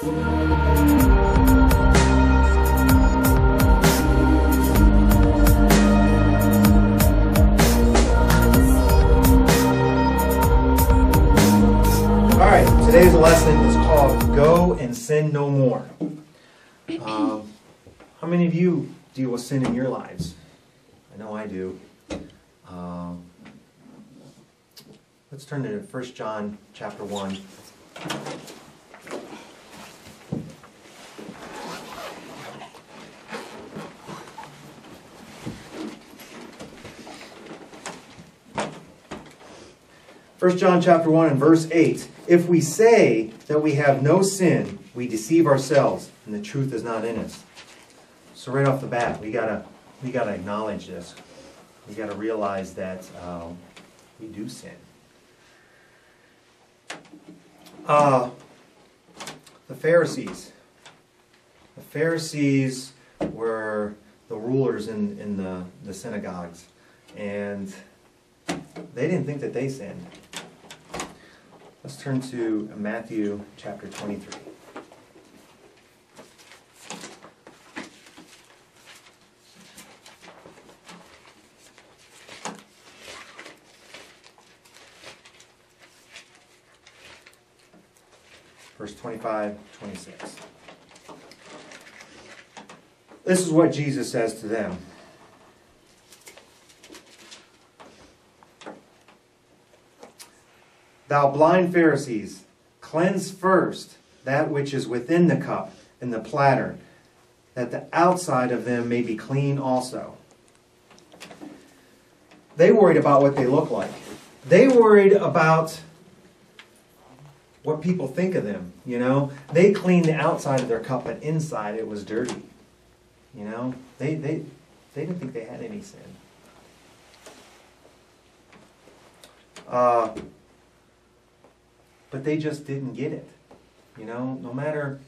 Today's lesson is called Go and Sin No More. How many of you deal with sin in your lives? I know I do. Let's turn to 1 John chapter 1. First John chapter 1 and verse 8. If we say that we have no sin, we deceive ourselves, and the truth is not in us. So right off the bat, we gotta acknowledge this. We gotta realize that we do sin. The Pharisees. The Pharisees were the rulers in the synagogues, and they didn't think that they sinned. Let's turn to Matthew chapter 23. Verse 25, 26. This is what Jesus says to them. Thou blind Pharisees, cleanse first that which is within the cup and the platter, that the outside of them may be clean also. They worried about what they look like. They worried about what people think of them, you know. They cleaned the outside of their cup, but inside it was dirty. You know, they didn't think they had any sin. But they just didn't get it. You know, no matter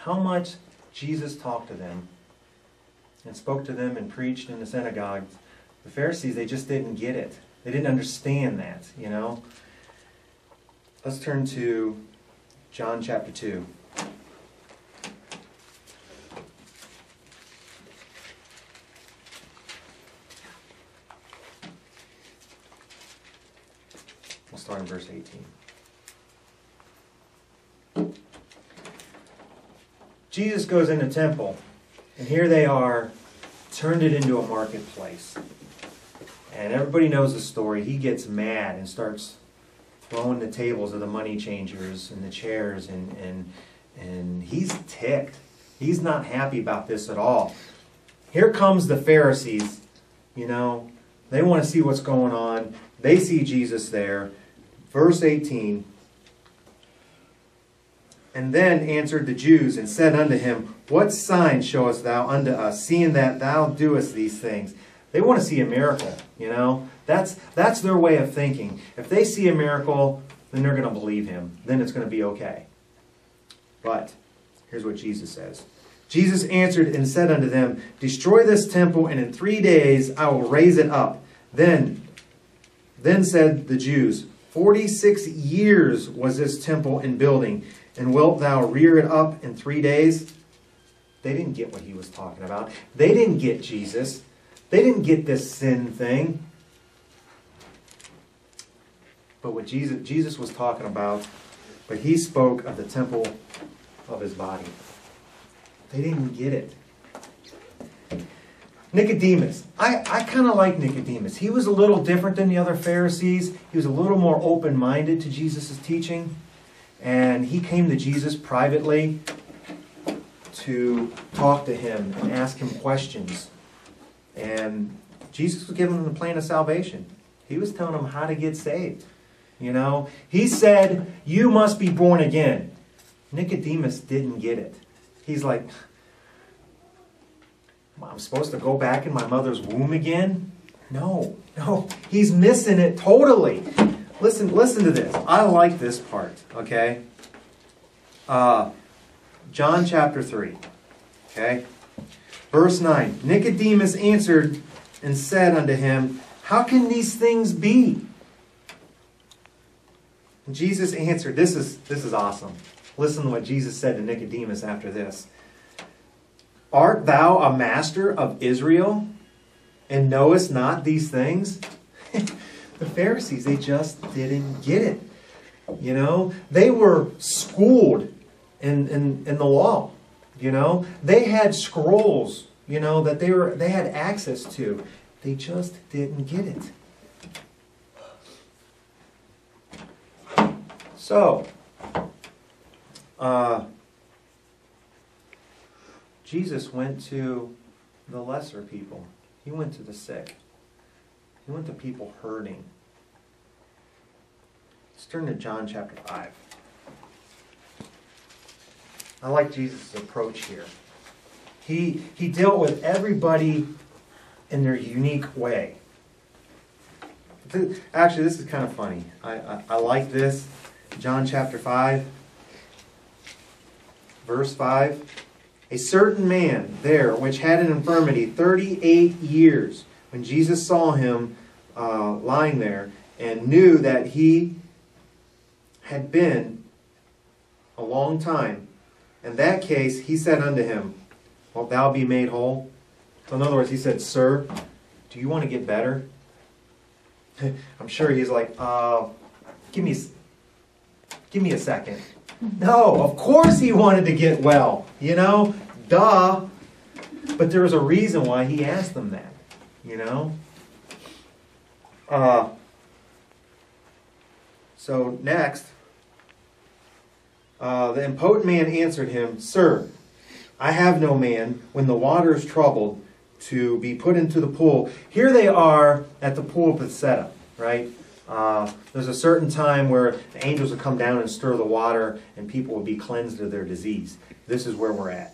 how much Jesus talked to them and spoke to them and preached in the synagogues, the Pharisees, they just didn't get it. They didn't understand that, you know. Let's turn to John chapter 2. We'll start in verse 18. Jesus goes in the temple, and here they are, turned it into a marketplace. And everybody knows the story. He gets mad and starts throwing the tables of the money changers and the chairs, and he's ticked. He's not happy about this at all. Here comes the Pharisees, you know. They want to see what's going on. They see Jesus there. Verse 18. And then answered the Jews and said unto him, What sign showest thou unto us, seeing that thou doest these things? They want to see a miracle, you know. That's their way of thinking. If they see a miracle, then they're going to believe him. Then it's going to be okay. But here's what Jesus says. Jesus answered and said unto them, Destroy this temple, and in 3 days I will raise it up. Then said the Jews, 46 years was this temple in building, and wilt thou rear it up in 3 days? They didn't get what he was talking about. They didn't get Jesus. They didn't get this sin thing. But what Jesus was talking about, but he spoke of the temple of his body. They didn't get it. Nicodemus. I kind of like Nicodemus. He was a little different than the other Pharisees. He was a little more open-minded to Jesus' teaching. And he came to Jesus privately to talk to him and ask him questions. And Jesus was giving him the plan of salvation. He was telling him how to get saved. You know, he said, you must be born again. Nicodemus didn't get it. He's like, I'm supposed to go back in my mother's womb again? No. He's missing it totally. Listen to this. I like this part, okay? John chapter 3, okay? Verse 9. Nicodemus answered and said unto him, How can these things be? And Jesus answered, this is awesome. Listen to what Jesus said to Nicodemus after this. Art thou a master of Israel, and knowest not these things? The Pharisees, they just didn't get it. You know, they were schooled in the law. You know, they had scrolls, you know, that they had access to. They just didn't get it. So, Jesus went to the lesser people. He went to the sick. He went to people hurting. Let's turn to John chapter 5. I like Jesus' approach here. He dealt with everybody in their unique way. Actually, this is kind of funny. I like this. John chapter 5, verse 5. A certain man there, which had an infirmity 38 years, when Jesus saw him lying there, and knew that he had been a long time, in that case he said unto him, Wilt thou be made whole? So in other words, he said, Sir, do you want to get better? I'm sure he's like, give me a second. No, of course he wanted to get well. You know, duh. But there was a reason why he asked them that. You know. So next, the impotent man answered him, Sir, I have no man when the water is troubled to be put into the pool. Here they are at the pool of Bethesda, right? There's a certain time where the angels would come down and stir the water and people would be cleansed of their disease. This is where we're at.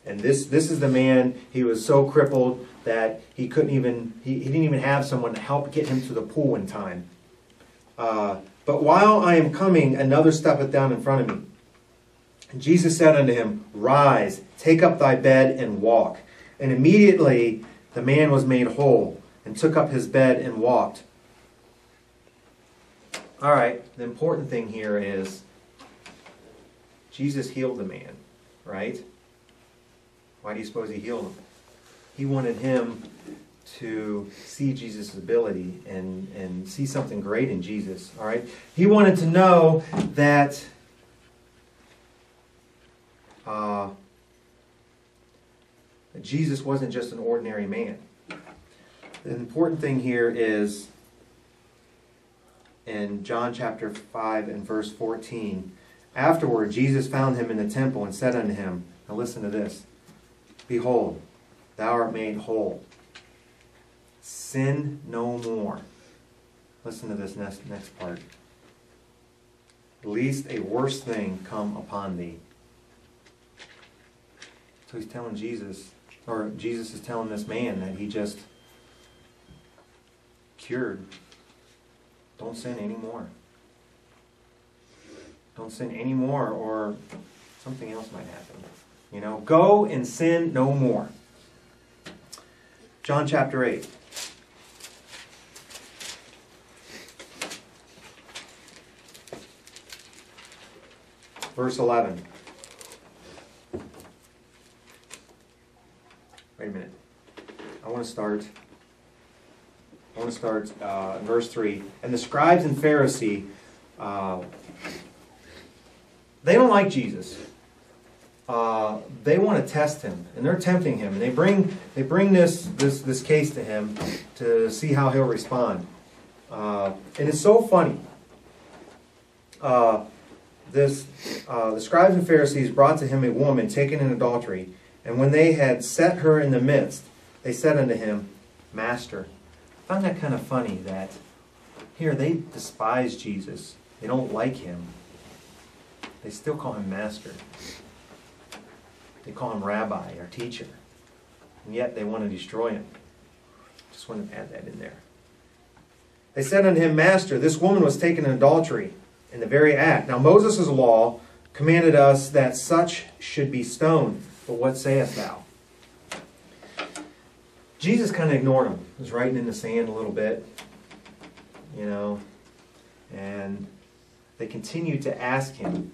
And this is the man, he was so crippled that he couldn't even, he didn't even have someone to help get him to the pool in time. But while I am coming, another steppeth down in front of me. And Jesus said unto him, Rise, take up thy bed and walk. And immediately the man was made whole and took up his bed and walked. All right, the important thing here is Jesus healed the man, right? Why do you suppose he healed him? He wanted him to see Jesus' ability and see something great in Jesus, all right? He wanted to know that Jesus wasn't just an ordinary man. The important thing here is in John chapter 5 and verse 14. Afterward, Jesus found him in the temple and said unto him, now listen to this, Behold, thou art made whole. Sin no more. Listen to this next part. Lest a worse thing come upon thee. So he's telling Jesus, or Jesus is telling this man that he just cured. Don't sin anymore. Don't sin anymore, or something else might happen. You know, go and sin no more. John chapter 8. Verse 11. Wait a minute. I want to start verse 3. And the scribes and Pharisees, they don't like Jesus. They want to test him, and they're tempting him. And they bring this case to him to see how he'll respond. And it's so funny. The scribes and Pharisees brought to him a woman taken in adultery, and when they had set her in the midst, they said unto him, Master. I found that kind of funny that here they despise Jesus. They don't like him. They still call him Master. They call him Rabbi or Teacher. And yet they want to destroy him. Just want to add that in there. They said unto him, Master, this woman was taken in adultery in the very act. Now Moses' law commanded us that such should be stoned. But what sayest thou? Jesus kind of ignored him. He was writing in the sand a little bit. You know. And they continued to ask him.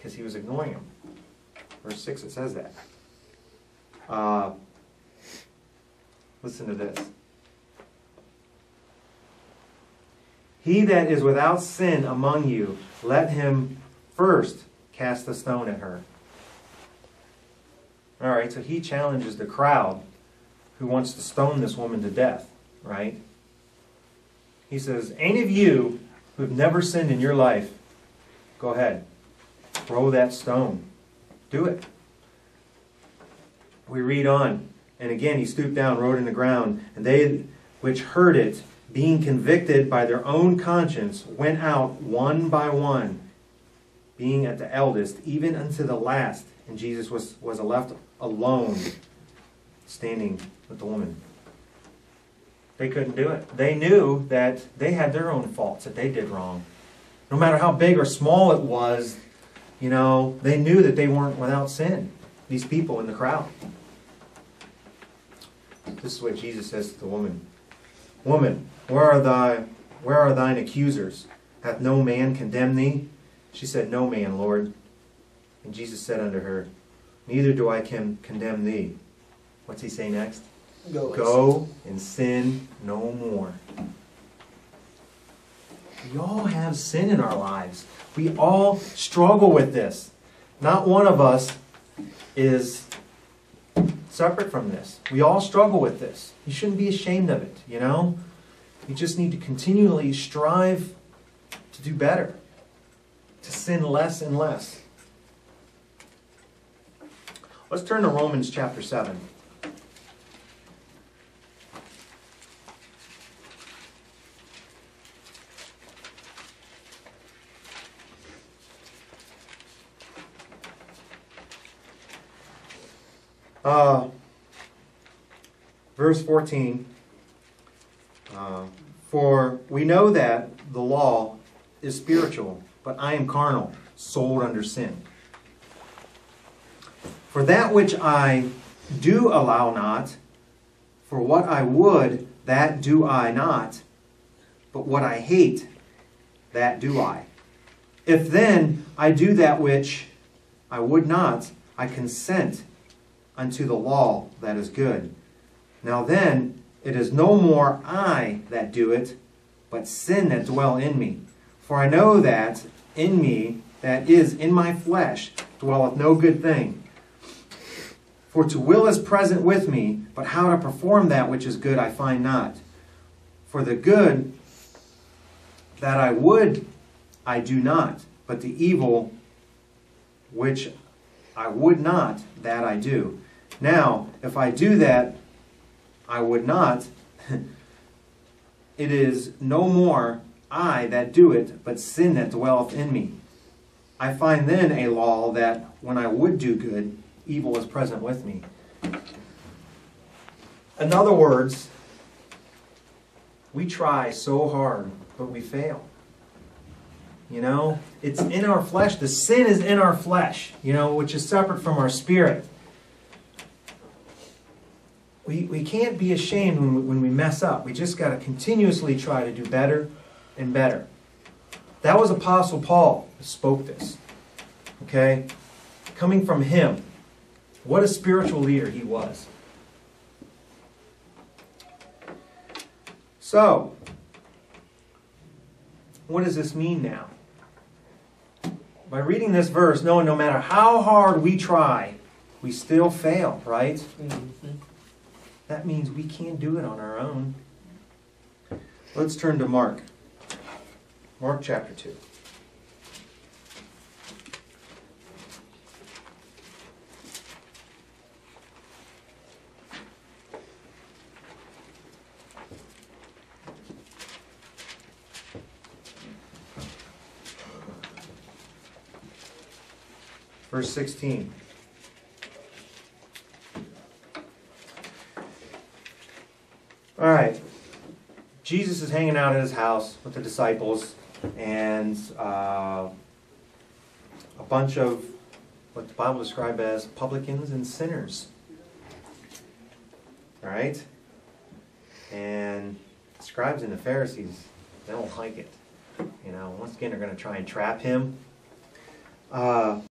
because he was ignoring him. Verse 6, it says that. Listen to this. He that is without sin among you, let him first cast the stone at her. All right, so he challenges the crowd who wants to stone this woman to death, right? He says, any of you who have never sinned in your life, go ahead, throw that stone. Do it. We read on, and again he stooped down, wrote in the ground, and they which heard it, being convicted by their own conscience, went out one by one, being at the eldest, even unto the last. And Jesus was left alone, standing with the woman. They couldn't do it. They knew that they had their own faults that they did wrong. No matter how big or small it was, they knew that they weren't without sin. These people in the crowd. This is what Jesus says to the woman. Woman, where are thine accusers? Hath no man condemned thee? She said, no man, Lord. And Jesus said unto her, neither do I condemn thee. What's he say next? Go and sin no more. We all have sin in our lives. We all struggle with this. Not one of us is separate from this. We all struggle with this. You shouldn't be ashamed of it, You just need to continually strive to do better, to sin less and less. Let's turn to Romans chapter 7. Verse 14. For we know that the law is spiritual, but I am carnal, sold under sin. For that which I do allow not, for what I would, that do I not, but what I hate, that do I. If then I do that which I would not, I consent unto the law that is good. Now then, it is no more I that do it, but sin that dwell in me. For I know that in me, that is in my flesh, dwelleth no good thing. For to will is present with me, but how to perform that which is good I find not. For the good that I would, I do not, but the evil which I would not, that I do. Now, if I do that I would not, it is no more I that do it, but sin that dwelleth in me. I find then a law that when I would do good, evil is present with me. In other words, we try so hard, but we fail. It's in our flesh. The sin is in our flesh, which is separate from our spirit. We can't be ashamed when we mess up. We just got to continuously try to do better and better. That was Apostle Paul who spoke this. Okay? Coming from him. What a spiritual leader he was. So, what does this mean now? By reading this verse, knowing no matter how hard we try, we still fail, right? Mm-hmm. That means we can't do it on our own. Let's turn to Mark. Mark chapter 2. Verse 16. All right. Jesus is hanging out at his house with the disciples, and a bunch of what the Bible describes as publicans and sinners. All right? And the scribes and the Pharisees, they don't like it. Once again, they're going to try and trap him.